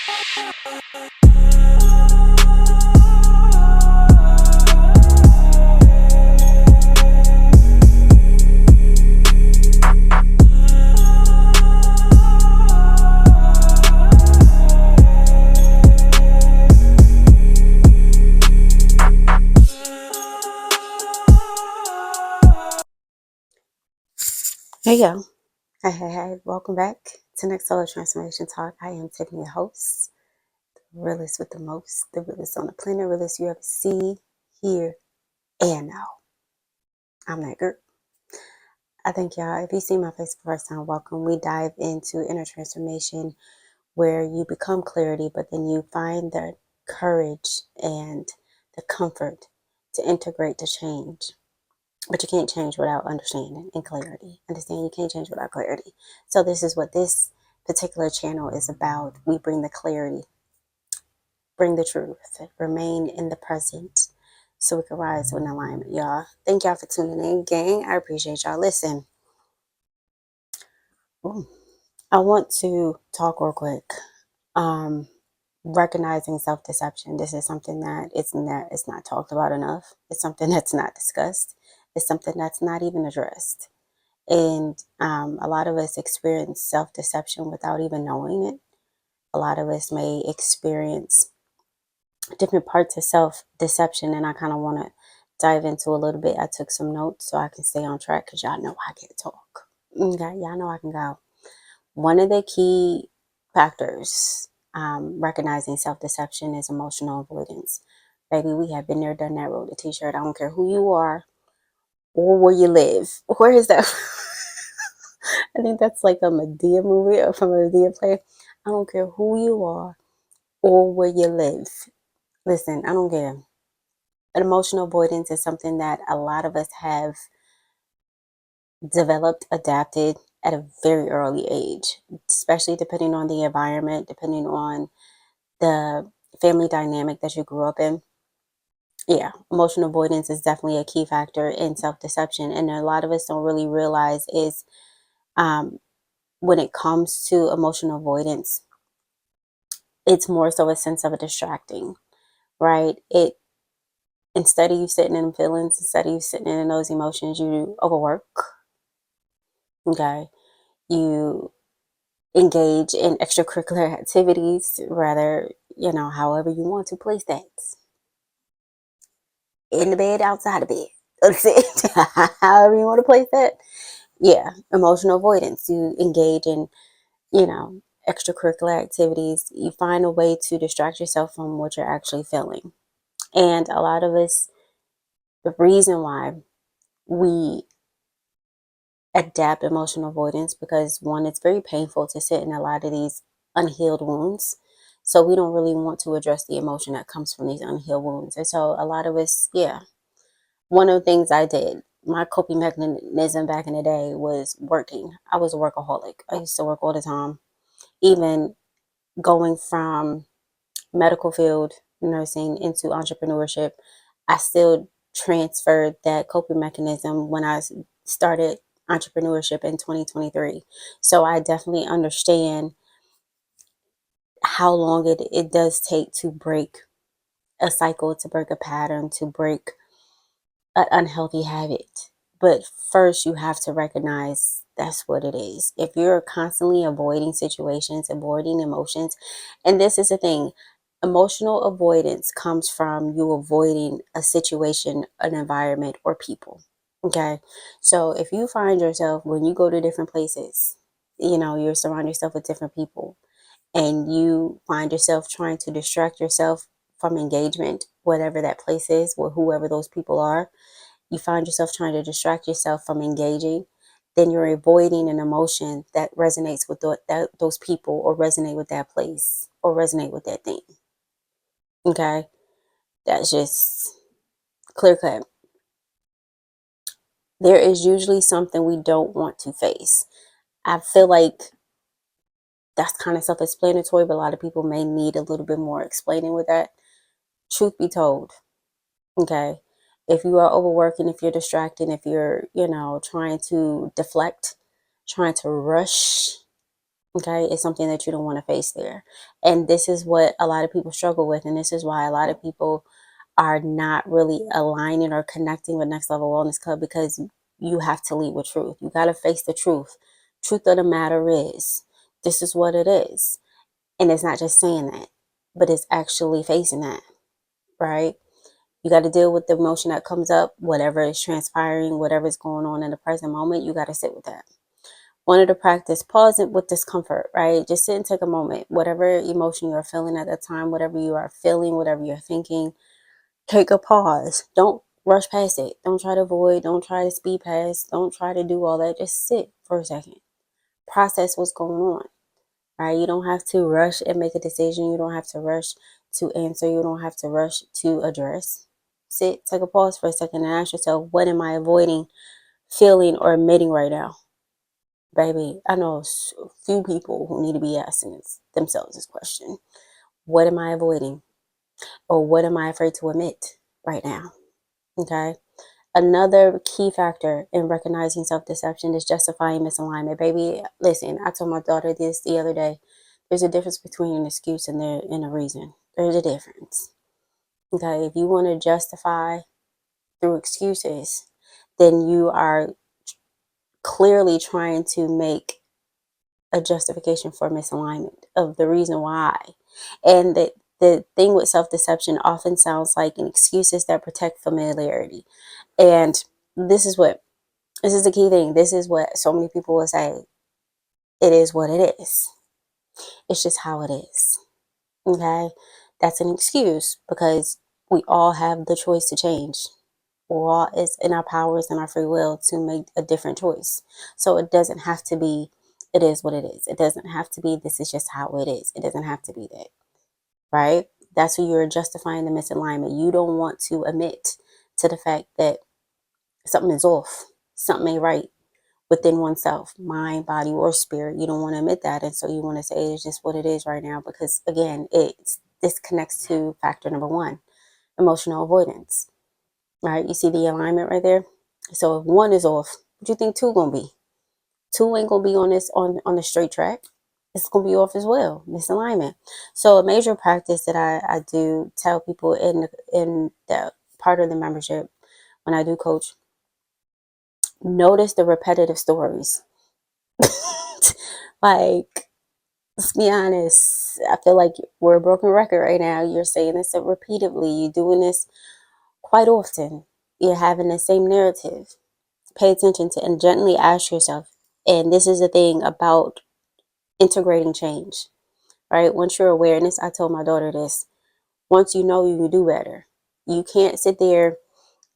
Hey yo, hey, welcome back to Next Level Transformation Talk. I am Tiffany, your host, the realest with the most, the realest on the planet, realest you ever see, hear, and know. I'm that girl. I think y'all, if you see my face for the first time, welcome. We dive into inner transformation where you become clarity, but then you find the courage and the comfort to integrate the change. But you can't change without understanding and clarity. Understand you can't change without clarity. So this is what this particular channel is about. We bring the clarity, bring the truth, remain in the present so we can rise in alignment, y'all. Thank y'all for tuning in, gang. I appreciate y'all. Listen, I want to talk real quick. Recognizing self-deception. This is something that it's not talked about enough. It's something that's not discussed. It's something that's not even addressed. And a lot of us experience self-deception without even knowing it. A lot of us may experience different parts of self-deception, and I kind of want to dive into a little bit. I took some notes so I can stay on track because y'all know I can talk. Okay, y'all know I can go. One of the key factors recognizing self-deception is emotional avoidance. Baby, we have been there, done that, wrote a t-shirt. I don't care who you are or where you live. Where is that? I think that's like a Medea movie or from a Medea play. I don't care who you are or where you live. Listen, I don't care. An emotional avoidance is something that a lot of us have developed, adapted at a very early age, especially depending on the environment, depending on the family dynamic that you grew up in. Yeah, emotional avoidance is definitely a key factor in self-deception. And a lot of us don't really realize is when it comes to emotional avoidance, it's more so a sense of a distracting, right? Instead of you sitting in feelings, instead of you sitting in those emotions, you overwork. Okay. You engage in extracurricular activities, rather, however you want to place that. In the bed, outside the bed. That's it. However you want to place that. Yeah. Emotional avoidance. You engage in, you know, extracurricular activities. You find a way to distract yourself from what you're actually feeling. And a lot of us, the reason why we adapt emotional avoidance, because one, it's very painful to sit in a lot of these unhealed wounds. So we don't really want to address the emotion that comes from these unhealed wounds. And so a lot of us, yeah, one of the things I did, my coping mechanism back in the day was working. I was a workaholic. I used to work all the time. Even going from medical field, nursing into entrepreneurship, I still transferred that coping mechanism when I started entrepreneurship in 2023. So I definitely understand how long it does take to break a cycle, to break a pattern, to break an unhealthy habit. But first, you have to recognize that's what it is. If you're constantly avoiding situations, avoiding emotions, and this is the thing, emotional avoidance comes from you avoiding a situation, an environment, or people. Okay. So if you find yourself when you go to different places, you're surrounding yourself with different people, and you find yourself trying to distract yourself from engagement, whatever that place is, or whoever those people are, you find yourself trying to distract yourself from engaging, then you're avoiding an emotion that resonates with those people, or resonate with that place, or resonate with that thing. Okay? That's just clear cut. There is usually something we don't want to face. I feel like that's kind of self-explanatory, but a lot of people may need a little bit more explaining with that. Truth be told, okay? If you are overworking, if you're distracting, if you're, trying to deflect, trying to rush, Okay, it's something that you don't want to face there. And this is what a lot of people struggle with. And this is why a lot of people are not really aligning or connecting with Next Level Wellness Club, because you have to lead with truth. You got to face the truth. Truth of the matter is, this is what it is. And it's not just saying that, but it's actually facing that, right? You got to deal with the emotion that comes up, whatever is transpiring, whatever's going on in the present moment. You got to sit with that. Wanted to practice pausing with discomfort, right? Just sit and take a moment. Whatever emotion you're feeling at that time, whatever you are feeling, whatever you're thinking, take a pause. Don't rush past it. Don't try to avoid. Don't try to speed past. Don't try to do all that. Just sit for a second. Process what's going on, right? You don't have to rush and make a decision. You don't have to rush to answer. You don't have to rush to address. Sit, take a pause for a second and ask yourself, what am I avoiding, feeling, or admitting right now? Baby, I know a few people who need to be asking themselves this question. What am I avoiding? Or what am I afraid to admit right now? Okay. Another key factor in recognizing self-deception is justifying misalignment. Baby, listen, I told my daughter this the other day. There's a difference between an excuse and a reason. There's a difference. Okay. If you want to justify through excuses, then you are clearly trying to make a justification for misalignment of the reason why. And the thing with self-deception often sounds like an excuses that protect familiarity. And this is the key thing. This is what so many people will say. It is what it is. It's just how it is. Okay? That's an excuse because we all have the choice to change. All is in our powers and our free will to make a different choice. So it doesn't have to be, it is what it is. It doesn't have to be, this is just how it is. It doesn't have to be that, right? That's who you're justifying the misalignment. You don't want to admit to the fact that something is off, something ain't right within oneself, mind, body, or spirit. You don't want to admit that. And so you want to say it's just what it is right now because, again, this connects to factor number one, emotional avoidance. Right, you see the alignment right there. So if one is off, what do you think two gonna be? Two ain't gonna be on this on the straight track. It's gonna be off as well, misalignment. So a major practice that I do tell people in the part of the membership when I do coach, notice the repetitive stories. Like, let's be honest. I feel like we're a broken record right now. You're saying this repeatedly. You're doing this quite often. You're having the same narrative. Pay attention to and gently ask yourself. And this is the thing about integrating change, right? Once you're aware, and this, I told my daughter this, once you know, you can do better. You can't sit there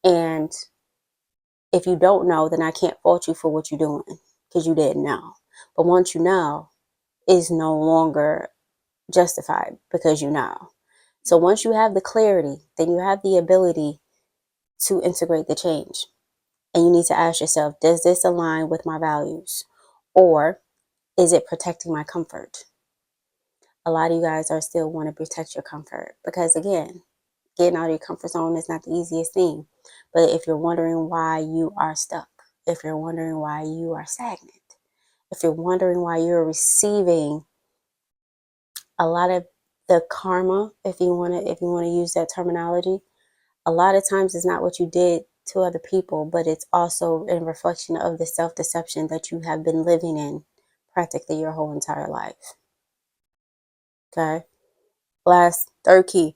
and if you don't know, then I can't fault you for what you're doing because you didn't know. But once you know, is no longer justified because you know. So once you have the clarity, then you have the ability to integrate the change. And you need to ask yourself, does this align with my values? Or is it protecting my comfort? A lot of you guys are still want to protect your comfort because, again, getting out of your comfort zone is not the easiest thing. But if you're wondering why you are stuck, if you're wondering why you are stagnant, if you're wondering why you're receiving a lot of the karma, if you want to use that terminology, a lot of times it's not what you did to other people, but it's also a reflection of the self-deception that you have been living in practically your whole entire life. Okay. Third key.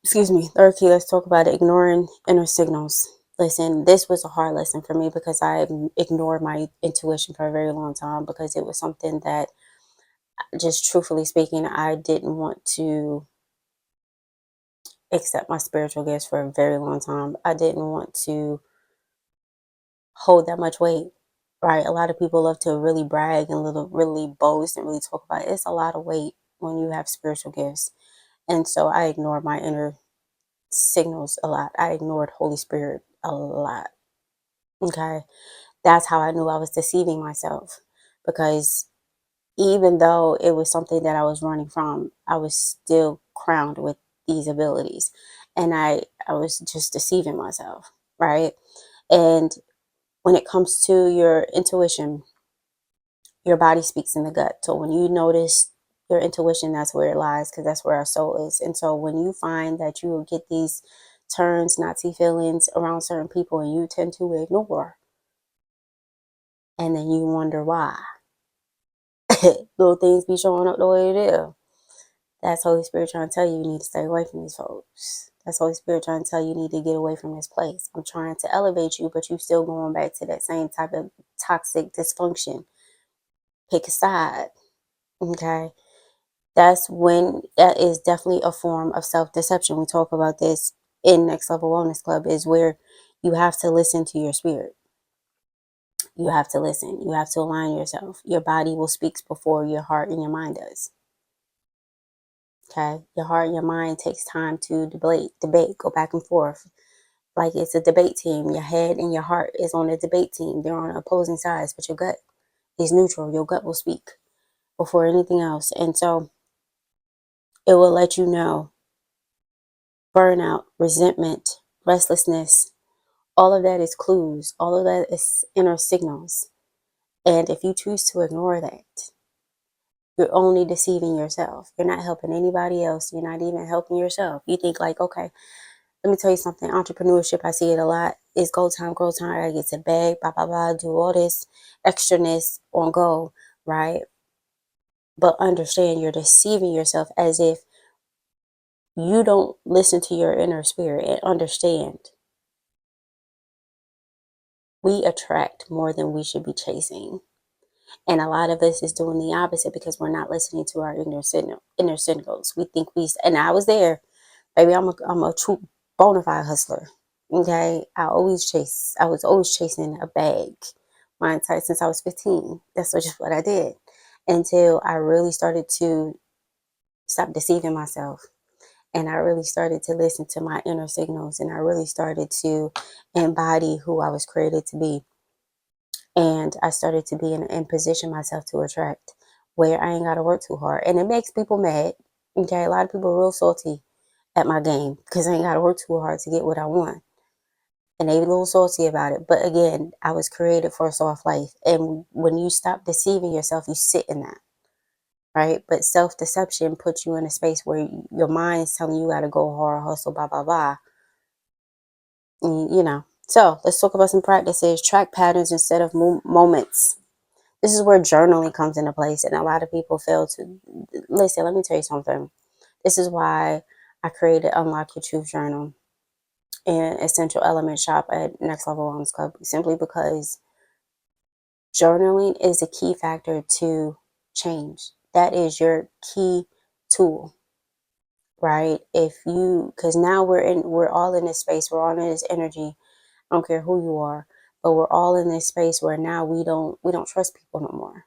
Excuse me. Third key, let's talk about ignoring inner signals. Listen, this was a hard lesson for me because I ignored my intuition for a very long time because it was something that, just truthfully speaking, I didn't want to accept my spiritual gifts for a very long time. I didn't want to hold that much weight, right? A lot of people love to really brag and really boast and really talk about it. It's a lot of weight when you have spiritual gifts. And so I ignored my inner signals a lot. I ignored Holy Spirit a lot. Okay. That's how I knew I was deceiving myself because even though it was something that I was running from, I was still crowned with these abilities. And I was just deceiving myself, right? And when it comes to your intuition, your body speaks in the gut. So when you notice your intuition, that's where it lies, because that's where our soul is. And so when you find that you will get these turns, Nazi feelings around certain people, and you tend to ignore, and then you wonder why little things be showing up the way it is. That's Holy Spirit trying to tell you need to stay away from these folks. That's Holy Spirit trying to tell you need to get away from this place. I'm trying to elevate you, but you still going back to that same type of toxic dysfunction. Pick a side. Okay. That is definitely a form of self-deception. We talk about this in Next Level Wellness Club, is where you have to listen to your spirit. You have to listen. You have to align yourself. Your body will speak before your heart and your mind does. Okay. Your heart and your mind takes time to debate, go back and forth. Like it's a debate team. Your head and your heart is on a debate team. They're on opposing sides, but your gut is neutral. Your gut will speak before anything else. And so it will let you know burnout, resentment, restlessness, all of that is clues. All of that is inner signals. And if you choose to ignore that, you're only deceiving yourself. You're not helping anybody else. You're not even helping yourself. You think like, okay, let me tell you something. Entrepreneurship, I see it a lot. It's go time, grow time. I gotta get to bag, blah, blah, blah, do all this extraness on go, right? But understand you're deceiving yourself, as if you don't listen to your inner spirit and understand. We attract more than we should be chasing. And a lot of us is doing the opposite because we're not listening to our inner signals. We think and I was there. Baby, I'm a true bona fide hustler. Okay. I was always chasing a bag my entire, since I was 15. That's just what I did, until I really started to stop deceiving myself. And I really started to listen to my inner signals, and I really started to embody who I was created to be. And I started to be in position myself to attract, where I ain't got to work too hard. And it makes people mad. Okay. A lot of people are real salty at my game because I ain't got to work too hard to get what I want. And they a little salty about it. But again, I was created for a soft life. And when you stop deceiving yourself, you sit in that, right? But self-deception puts you in a space where your mind is telling you got to go hard, hustle, blah, blah, blah. You know. So let's talk about some practices. Track patterns instead of moments. This is where journaling comes into place. And a lot of people fail to listen. Let me tell you something. This is why I created Unlock Your Truth Journal and Essential Element Shop at Next Level Wellness Club, simply because journaling is a key factor to change. That is your key tool, right? Because now we're all in this space, we're all in this energy. I don't care who you are, but we're all in this space where now we don't trust people no more,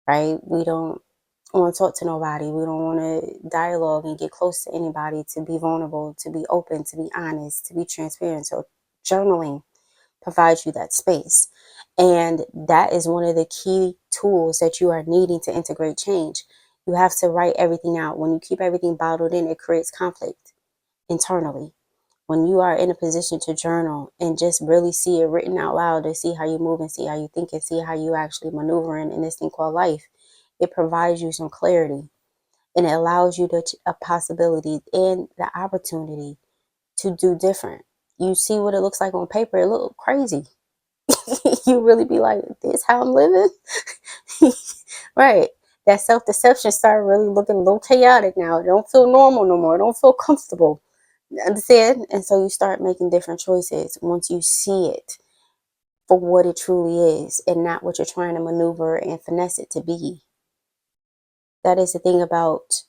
right? We don't want to talk to nobody. We don't want to dialogue and get close to anybody, to be vulnerable, to be open, to be honest, to be transparent. So journaling provides you that space. And that is one of the key tools that you are needing to integrate change. You have to write everything out. When you keep everything bottled in, it creates conflict internally. When you are in a position to journal and just really see it written out loud, to see how you move and see how you think and see how you actually maneuver in this thing called life, it provides you some clarity, and it allows you a possibility and the opportunity to do different. You see what it looks like on paper, it looks crazy. You really be like, this how I'm living? Right. That self-deception started really looking a little chaotic now. It don't feel normal no more. It don't feel comfortable. Understand? And so you start making different choices once you see it for what it truly is, and not what you're trying to maneuver and finesse it to be. That is the thing about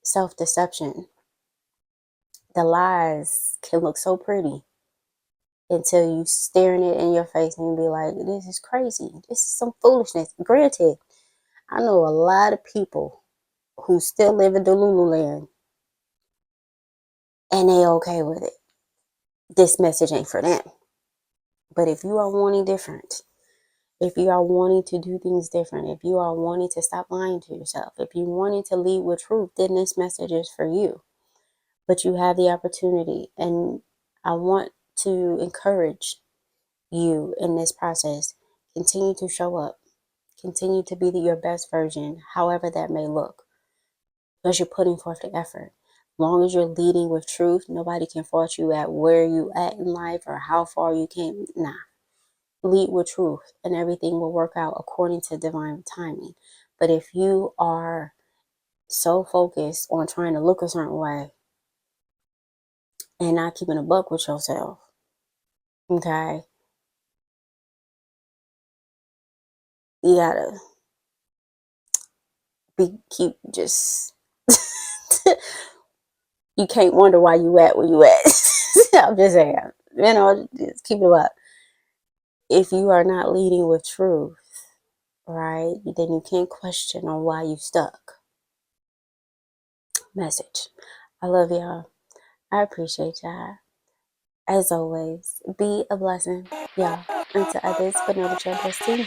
self-deception. The lies can look so pretty until you staring it in your face and you be like, this is crazy. This is some foolishness. Granted, I know a lot of people who still live in Delulu land and they okay with it. This message ain't for them. But if you are wanting different, if you are wanting to do things different, if you are wanting to stop lying to yourself, if you wanting to lead with truth, then this message is for you. But you have the opportunity, and I want to encourage you in this process. Continue to show up. Continue to be your best version, however that may look, because you're putting forth the effort. As long as you're leading with truth, nobody can fault you at where you at in life or how far you came. Nah. Lead with truth and everything will work out according to divine timing. But if you are so focused on trying to look a certain way and not keeping a buck with yourself, okay, you gotta keep just you can't wonder why you at where you at. I'm just saying, just keep it up. If you are not leading with truth, right, then you can't question on why you stuck. Message. I love y'all. I appreciate y'all. As always, be a blessing, y'all, unto others, but know that you're blessed too.